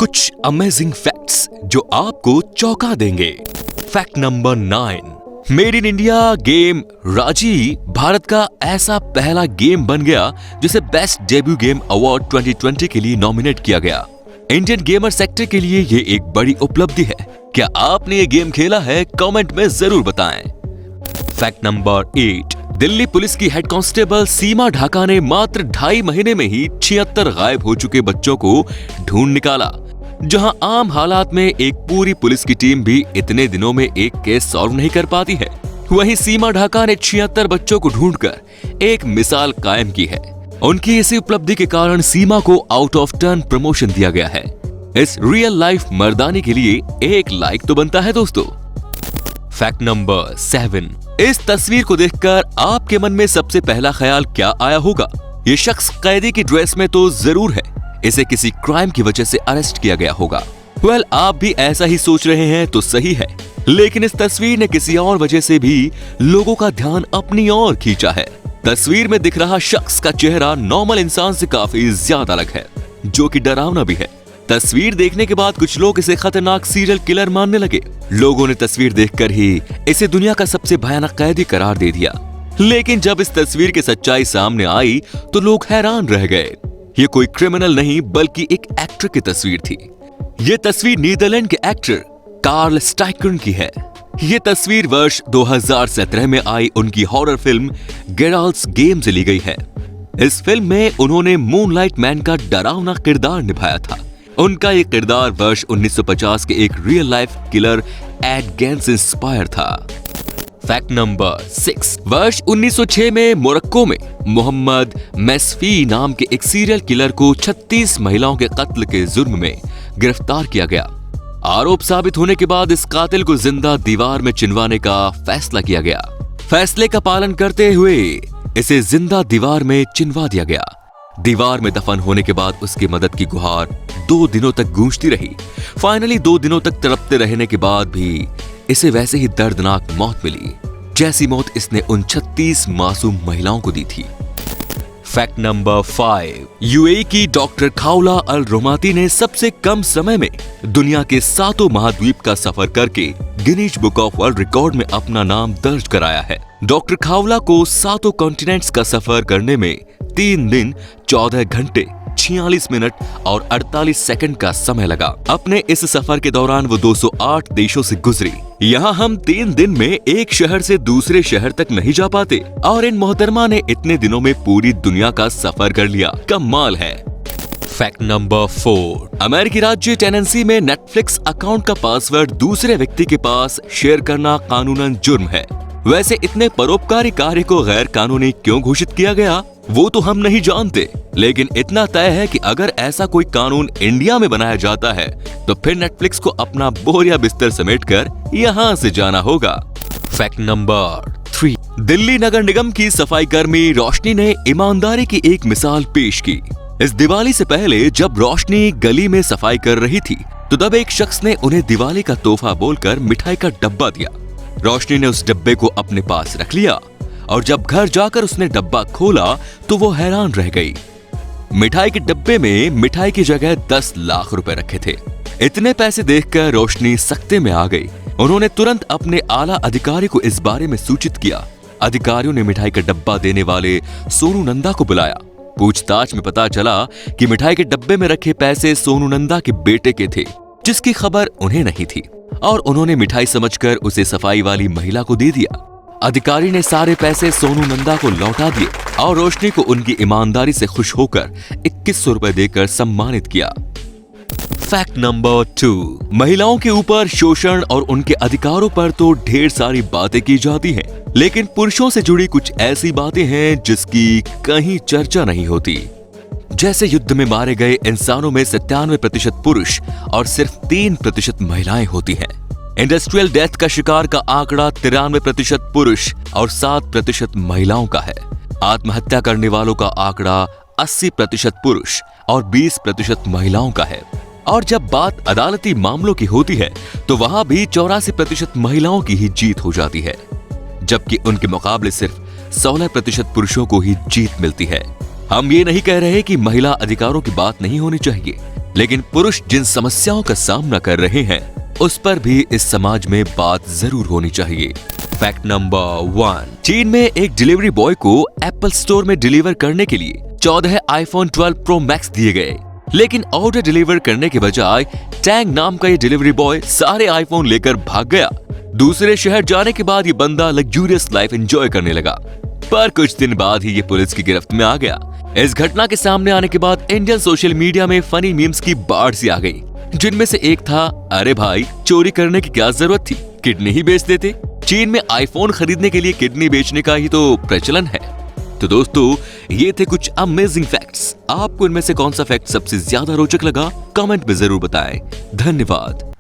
कुछ amazing facts जो आपको चौंका देंगे। Fact number 9, made in India game राजी भारत का ऐसा पहला गेम बन गया जिसे बेस्ट डेब्यू गेम अवार्ड 2020 के लिए नॉमिनेट किया गया। इंडियन गेमर सेक्टर के लिए ये एक बड़ी उपलब्धि है। क्या आपने ये गेम खेला है? कमेंट में जरूर बताएं। फैक्ट नंबर 8, दिल्ली पुलिस की हेड कांस्टेबल सीमा ढाका ने मात्र 2.5 महीने में ही 76 गायब हो चुके बच्चों को ढूंढ निकाला। जहां आम हालात में एक पूरी पुलिस की टीम भी इतने दिनों में एक केस सॉल्व नहीं कर पाती है, वहीं सीमा ढाका ने 76 बच्चों को ढूंढकर एक मिसाल कायम की है। उनकी इसी उपलब्धि के कारण सीमा को आउट ऑफ टर्न प्रमोशन दिया गया है। इस रियल लाइफ मर्दानी के लिए एक लाइक तो बनता है दोस्तों। फैक्ट नंबर 7, इस तस्वीर को देखकर आपके मन में सबसे पहला ख्याल क्या आया होगा? ये शख्स कैदी की ड्रेस में तो जरूर है, इसे किसी क्राइम की वजह से अरेस्ट किया गया होगा। वेल, आप भी ऐसा ही सोच रहे हैं तो सही है, लेकिन इस तस्वीर ने किसी और वजह से भी लोगों का ध्यान अपनी ओर खींचा है। तस्वीर में दिख रहा शख्स का चेहरा नॉर्मल इंसान से काफी ज्यादा अलग है, जो कि डरावना भी है। तस्वीर देखने के बाद कुछ लोग इसे खतरनाक सीरियल किलर मानने लगे। लोगों ने तस्वीर देखकर ही इसे दुनिया का सबसे भयानक कैदी करार दे दिया। लेकिन जब इस तस्वीर की सच्चाई सामने आई तो लोग हैरान रह गए। ये कोई क्रिमिनल नहीं बल्कि एक एक्टर की तस्वीर थी। ये तस्वीर नीदरलैंड के एक्टर कार्ल स्टाइकर्न की है। ये तस्वीर वर्ष 2017 में आई उनकी हॉरर फिल्म गेराल्ड्स गेम से ली गई है। इस फिल्म में उन्होंने मूनलाइट मैन का डरावना किरदार निभाया था। उनका ये किरदार वर्ष 1950 के एक real life killer Ed Gein से इंस्पायर था। फैक्ट नंबर 6, वर्ष 1906 में मोरक्को में मोहम्मद मैस्फी नाम के एक सीरियल किलर को 36 महिलाओं के कत्ल के जुर्म में गिरफ्तार किया गया। आरोप साबित होने के बाद इस कातिल को जिंदा दीवार में चिनवाने का फैसला किया गया। फैसले का पालन करते हुए इसे जिंदा दीवार में चिनवा दिया गया। दीवार में दफन होने के बाद उसकी मदद की गुहार 2 दिनों तक गूंजती रही। फाइनली 2 दिनों तक तड़पते रहने के बाद भी इसे वैसे ही दर्दनाक मौत मिली, जैसी मौत इसने उन 36 मासूम महिलाओं को दी थी। फैक्ट नंबर 5, यूएई की डॉक्टर खाउला अल रोमाती ने सबसे कम समय में दुनिया के 7 महाद्वीप का सफर करके Guinness book of world record में अपना नाम दर्ज कराया है। डॉक्टर खाउला को 7 कॉन्टिनेंट्स का सफर करने में 3 दिन 14 घंटे 46 मिनट और 48 सेकंड का समय लगा। अपने इस सफर के दौरान वो 208 देशों से गुजरी। यहाँ हम 3 दिन में एक शहर से दूसरे शहर तक नहीं जा पाते और इन मोहतरमा ने इतने दिनों में पूरी दुनिया का सफर कर लिया। कमाल है। फैक्ट नंबर 4, अमेरिकी राज्य टेनेसी में नेटफ्लिक्स अकाउंट का पासवर्ड दूसरे व्यक्ति के पास शेयर करना कानूनन जुर्म है। वैसे इतने परोपकारी कार्य को गैर कानूनी क्यों घोषित किया गया वो तो हम नहीं जानते, लेकिन इतना तय है कि अगर ऐसा कोई कानून इंडिया में बनाया जाता है तो फिर नेटफ्लिक्स को अपना बोरिया बिस्तर समेटकर यहाँ से जाना होगा। फैक्ट नंबर 3, दिल्ली नगर निगम की सफाई कर्मी रोशनी ने ईमानदारी की एक मिसाल पेश की। इस दिवाली से पहले जब रोशनी गली में सफाई कर रही थी तो तब एक शख्स ने उन्हें दिवाली का तोहफा बोलकर मिठाई का डब्बा दिया। रोशनी ने उस डब्बे को अपने पास रख लिया और जब घर जाकर उसने डब्बा खोला तो वो हैरान रह गई। मिठाई के डब्बे में मिठाई की जगह 10 लाख रुपए रखे थे। इतने पैसे देखकर रोशनी सख्ते में आ गई। उन्होंने तुरंत अपने आला अधिकारी को इस बारे में सूचित किया। अधिकारियों ने मिठाई का डब्बा देने वाले सोनू नंदा को बुलाया। पूछताछ में पता चला कि मिठाई के डब्बे में रखे पैसे सोनू नंदा के बेटे के थे, जिसकी खबर उन्हें नहीं थी और उन्होंने मिठाई समझकर उसे सफाई वाली महिला को दे दिया। अधिकारी ने सारे पैसे सोनू नंदा को लौटा दिए और रोशनी को उनकी ईमानदारी से खुश होकर 2100 रुपए देकर सम्मानित किया। फैक्ट नंबर 2, महिलाओं के ऊपर शोषण और उनके अधिकारों पर तो ढेर सारी बातें की जाती हैं, लेकिन पुरुषों से जुड़ी कुछ ऐसी बातें हैं जिसकी कहीं चर्चा नहीं होती। जैसे युद्ध में मारे गए इंसानों में 97% पुरुष और सिर्फ 3% महिलाएं होती हैं। इंडस्ट्रियल डेथ का शिकार का आंकड़ा 93% पुरुष और 7% महिलाओं का है। आत्महत्या करने वालों का आंकड़ा 80% पुरुष और 20% महिलाओं का है। और जब बात अदालती मामलों की होती है तो वहां भी 84% महिलाओं की ही जीत हो जाती है, जबकि उनके मुकाबले सिर्फ 16% पुरुषों को ही जीत मिलती है। हम ये नहीं कह रहे कि महिला अधिकारों की बात नहीं होनी चाहिए, लेकिन पुरुष जिन समस्याओं का सामना कर रहे हैं उस पर भी इस समाज में बात जरूर होनी चाहिए। फैक्ट नंबर 1, चीन में एक डिलीवरी बॉय को एप्पल स्टोर में डिलीवर करने के लिए 14 आईफोन 12 प्रो मैक्स दिए गए, लेकिन ऑर्डर डिलीवर करने के बजाय टैंग नाम का ये डिलीवरी बॉय सारे आईफोन लेकर भाग गया। दूसरे शहर जाने के बाद ये बंदा लग्जूरियस लाइफ एंजॉय करने लगा, पर कुछ दिन बाद ही ये पुलिस की गिरफ्त में आ गया। इस घटना के सामने आने के बाद इंडियन सोशल मीडिया में फनी मीम्स की बाढ़ सी आ गई, जिनमें से एक था, अरे भाई चोरी करने की क्या जरूरत थी, किडनी ही बेच देते। चीन में आईफोन खरीदने के लिए किडनी बेचने का ही तो प्रचलन है। तो दोस्तों, ये थे कुछ अमेजिंग फैक्ट्स। आपको इनमें से कौन सा फैक्ट सबसे ज्यादा रोचक लगा, कमेंट में जरूर बताएं। धन्यवाद।